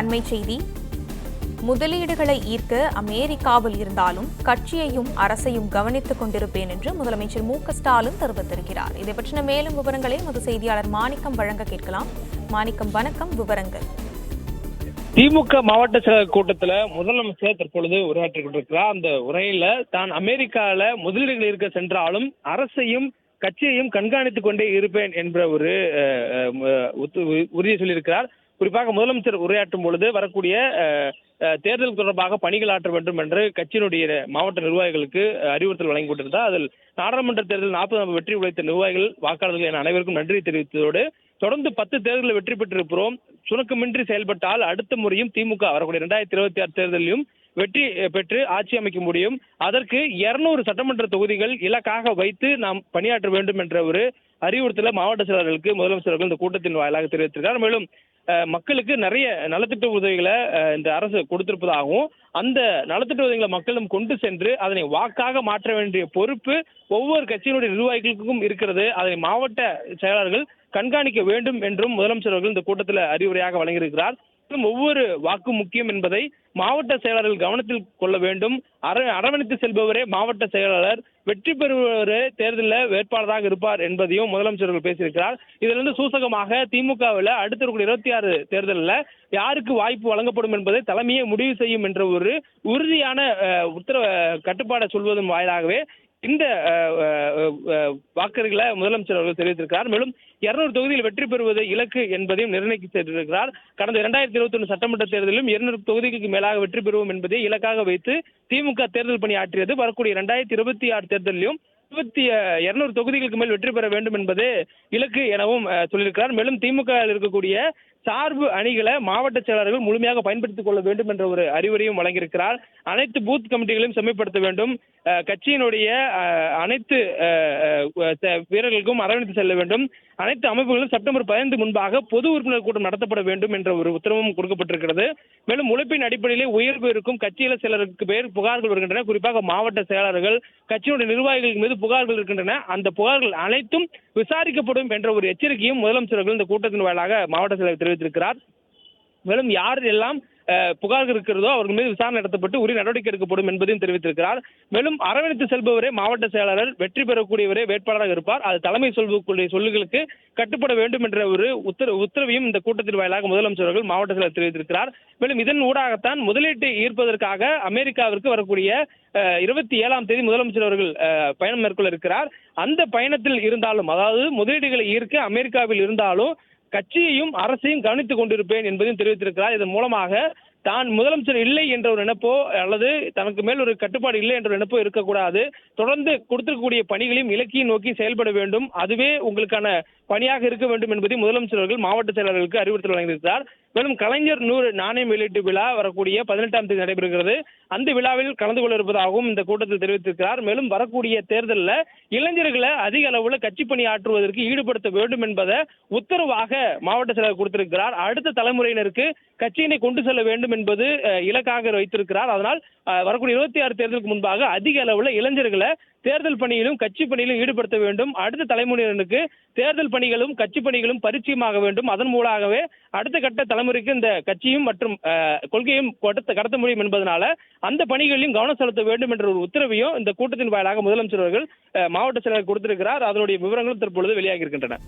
அண்மை செய்தி. முதலீடுகளை ஈர்க்க அமெரிக்காவில் இருந்தாலும் கட்சியையும் அரசையும் கவனித்துக் கொண்டிருப்பேன் என்று முதலமைச்சர் மு.க.ஸ்டாலின் தெரிவித்திருக்கிறார். இதை பற்றின மேலும் விவரங்களை நமது செய்தியாளர் மாணிக்கம் வழங்க கேட்கலாம். மாணிக்கம், வணக்கம். விவரங்கள். திமுக மாவட்ட செயலர் கூட்டத்தில் முதலமைச்சர் தற்பொழுது உரையாற்றிக் கொண்டிருக்கிறார். அந்த உரையில தான் அமெரிக்கால முதலீடுகள் இருக்க சென்றாலும் அரசையும் கட்சியையும் கண்காணித்துக் கொண்டே இருப்பேன் என்ற ஒரு உறுதியை சொல்லியிருக்கிறார். குறிப்பாக முதலமைச்சர் உரையாற்றும் பொழுது வரக்கூடிய தேர்தல் தொடர்பாக பணிகள் ஆற்ற வேண்டும் என்று கட்சியினுடைய மாவட்ட நிர்வாகிகளுக்கு அறிவுறுத்தல் வழங்கி கொண்டிருந்தார். அதில் நாடாளுமன்ற தேர்தல் 40 வெற்றி உழைத்த நிர்வாகிகள் வாக்காளர்கள் என அனைவருக்கும் நன்றி தெரிவித்ததோடு தொடர்ந்து 10 தேர்தலில் வெற்றி பெற்றிருக்கிறோம், சுணக்கமின்றி செயல்பட்டால் அடுத்த முறையும் திமுக வரக்கூடிய 2026 தேர்தலிலும் வெற்றி பெற்று ஆட்சி அமைக்க முடியும், அதற்கு 200 சட்டமன்ற தொகுதிகள் இலக்காக வைத்து நாம் பணியாற்ற வேண்டும் என்ற ஒரு அறிவுறுத்தலை மாவட்ட செயலர்களுக்கு முதலமைச்சர்கள் இந்த கூட்டத்தின் வாயிலாக தெரிவித்திருக்கிறார். மேலும் மக்களுக்கு நிறைய நலத்திட்ட உதவிகளை இந்த அரசு கொடுத்திருப்பதாகவும் அந்த நலத்திட்ட உதவிகளை மக்களிடம் கொண்டு சென்று அதனை வாக்காக மாற்ற வேண்டிய பொறுப்பு ஒவ்வொரு கட்சியினுடைய நிர்வாகிகளுக்கும் இருக்கிறது, அதை மாவட்ட செயலாளர்கள் கண்காணிக்க வேண்டும் என்றும் முதலமைச்சர்கள் இந்த கூட்டத்தில் அறிவுரையாக வழங்கியிருக்கிறார். ஒவ்வொரு வாக்கு முக்கியம் என்பதை மாவட்ட செயலாளர்கள் கவனத்தில் கொள்ள வேண்டும். அரவணைத்து செல்பவரே மாவட்ட செயலாளர், வெற்றி பெறுபவரே தேர்தலில் வேட்பாளராக இருப்பார் என்பதையும் முதலமைச்சர்கள் பேசியிருக்கிறார். இதிலிருந்து சூசகமாக திமுகவில் அடுத்த 26 தேர்தலில் யாருக்கு வாய்ப்பு வழங்கப்படும் என்பதை தலைமையே முடிவு செய்யும் என்ற ஒரு உறுதியான கட்டுப்பாடை சொல்வதன் வாயிலாகவே இந்த வாக்குறுதிகளை முதலமைச்சர் அவர்கள் தெரிவித்திருக்கிறார். மேலும் 200 தொகுதியில் வெற்றி பெறுவது இலக்கு என்பதையும் நிர்ணயித்திருக்கிறார். கடந்த 2021 சட்டமன்ற தேர்தலிலும் 200 தொகுதிகளுக்கு மேலாக வெற்றி பெறுவோம் என்பதை இலக்காக வைத்து திமுக தேர்தல் பணி ஆற்றியது. வரக்கூடிய 2026 தேர்தலிலும் 200 தொகுதிகளுக்கு மேல் வெற்றி பெற வேண்டும் என்பது இலக்கு எனவும் சொல்லியிருக்கிறார். மேலும் திமுக இருக்கக்கூடிய சார்பு அணிகளை மாவட்ட செயலாளர்கள் முழுமையாக பயன்படுத்திக் கொள்ள வேண்டும் என்ற ஒரு அறிவுரையும் வழங்கியிருக்கிறார். அனைத்து பூத் கமிட்டிகளையும் செம்மைப்படுத்த வேண்டும், கட்சியினுடைய அனைத்து வீரர்களுக்கும் அரவணைத்து செல்ல வேண்டும், அனைத்து அமைப்புகளும் செப்டம்பர் 15 முன்பாக பொது உறுப்பினர் கூட்டம் நடத்தப்பட வேண்டும் என்ற ஒரு உத்தரவும் கொடுக்கப்பட்டிருக்கிறது. மேலும் உழைப்பின் அடிப்படையிலே உயர்வு இருக்கும் கட்சியில சிலருக்கு பேர் புகார்கள் வருகின்றன, குறிப்பாக மாவட்ட செயலாளர்கள் கட்சியினுடைய நிர்வாகிகள் மீது புகார்கள் இருக்கின்றன, அந்த புகார்கள் அனைத்தும் விசாரிக்கப்படும் என்ற ஒரு எச்சரிக்கையும் முதலமைச்சர்கள் இந்த கூட்டத்தின் வாயிலாக மாவட்ட செயலர் தெரிவித்திருக்கிறார். மேலும் யார் எல்லாம் புகார்கள் இருக்கிறதோ அவர்கள் மீது விசாரணை நடத்தப்பட்டு உரிய நடவடிக்கை எடுக்கப்படும் என்பதையும் தெரிவித்திருக்கிறார். மேலும் அரவணைத்து செல்பவரே மாவட்ட செயலாளர், வெற்றி பெறக்கூடியவரே வேட்பாளராக இருப்பார், அது தலைமை சொல்லக்கூடிய சொல்லுகளுக்கு கட்டுப்பட வேண்டும் என்ற ஒரு உத்தரவையும் இந்த கூட்டத்தின் வாயிலாக முதலமைச்சர்கள் மாவட்ட செயலர் தெரிவித்திருக்கிறார். மேலும் இதன் ஊடாகத்தான் முதலீட்டை ஈர்ப்பதற்காக அமெரிக்காவிற்கு வரக்கூடிய 27ஆம் தேதி முதலமைச்சர் அவர்கள் பயணம் மேற்கொள்ள இருக்கிறார். அந்த பயணத்தில் இருந்தாலும், அதாவது முதலீடுகளை ஈர்க்க அமெரிக்காவில் இருந்தாலும் கட்சியையும் அரசையும் கவனித்துக் கொண்டிருப்பேன் என்பதையும் தெரிவித்திருக்கிறார். இதன் மூலமாக தான் முதலமைச்சர் இல்லை என்ற ஒரு நினைப்போ அல்லது தனக்கு மேல் ஒரு கட்டுப்பாடு இல்லை என்ற நினைப்போ இருக்கக்கூடாது, தொடர்ந்து கொடுத்திருக்கக்கூடிய பணிகளையும் இலக்கியை நோக்கி செயல்பட வேண்டும், அதுவே உங்களுக்கான பணியாக இருக்க வேண்டும் என்பதை முதலமைச்சர்கள் மாவட்ட செயலாளர்களுக்கு அறிவுறுத்தல் வழங்கியிருக்கிறார். மேலும் கலைஞர் 100 நாணயம் வெளியீட்டு விழா வரக்கூடிய 18ஆம் தேதி நடைபெறுகிறது. அந்த விழாவில் கலந்து கொள்ள இருப்பதாகவும் இந்த கூட்டத்தில் தெரிவித்திருக்கிறார். மேலும் வரக்கூடிய தேர்தலில் இளைஞர்களை அதிக அளவில் கட்சி பணி ஆற்றுவதற்கு ஈடுபடுத்த வேண்டும் என்பதை உத்தரவாக மாவட்ட செயலர் கொடுத்திருக்கிறார். அடுத்த தலைமுறையினருக்கு கட்சியினை கொண்டு செல்ல வேண்டும் என்பது இலக்காக வைத்திருக்கிறார். அதனால் வரக்கூடிய 26 தேர்தலுக்கு முன்பாக அதிக அளவில் இளைஞர்களை தேர்தல் பணியிலும் கட்சி பணியிலும் ஈடுபடுத்த வேண்டும். அடுத்த தலைமுறையினருக்கு தேர்தல் பணிகளும் கட்சி பணிகளும் பரிச்சயமாக வேண்டும். அதன் மூலமாகவே அடுத்த கட்ட தலைமுறைக்கு இந்த கட்சியும் மற்றும் கொள்கையும் கடத்த முடியும் என்பதனால அந்த பணிகளிலும் கவனம் செலுத்த வேண்டும் என்ற ஒரு உத்தரவையும் இந்த கூட்டத்தின் வாயிலாக முதலமைச்சர் அவர்கள் மாவட்ட செயலர் கொடுத்திருக்கிறார். அதனுடைய விவரங்களும் தற்பொழுது வெளியாகி இருக்கின்றன.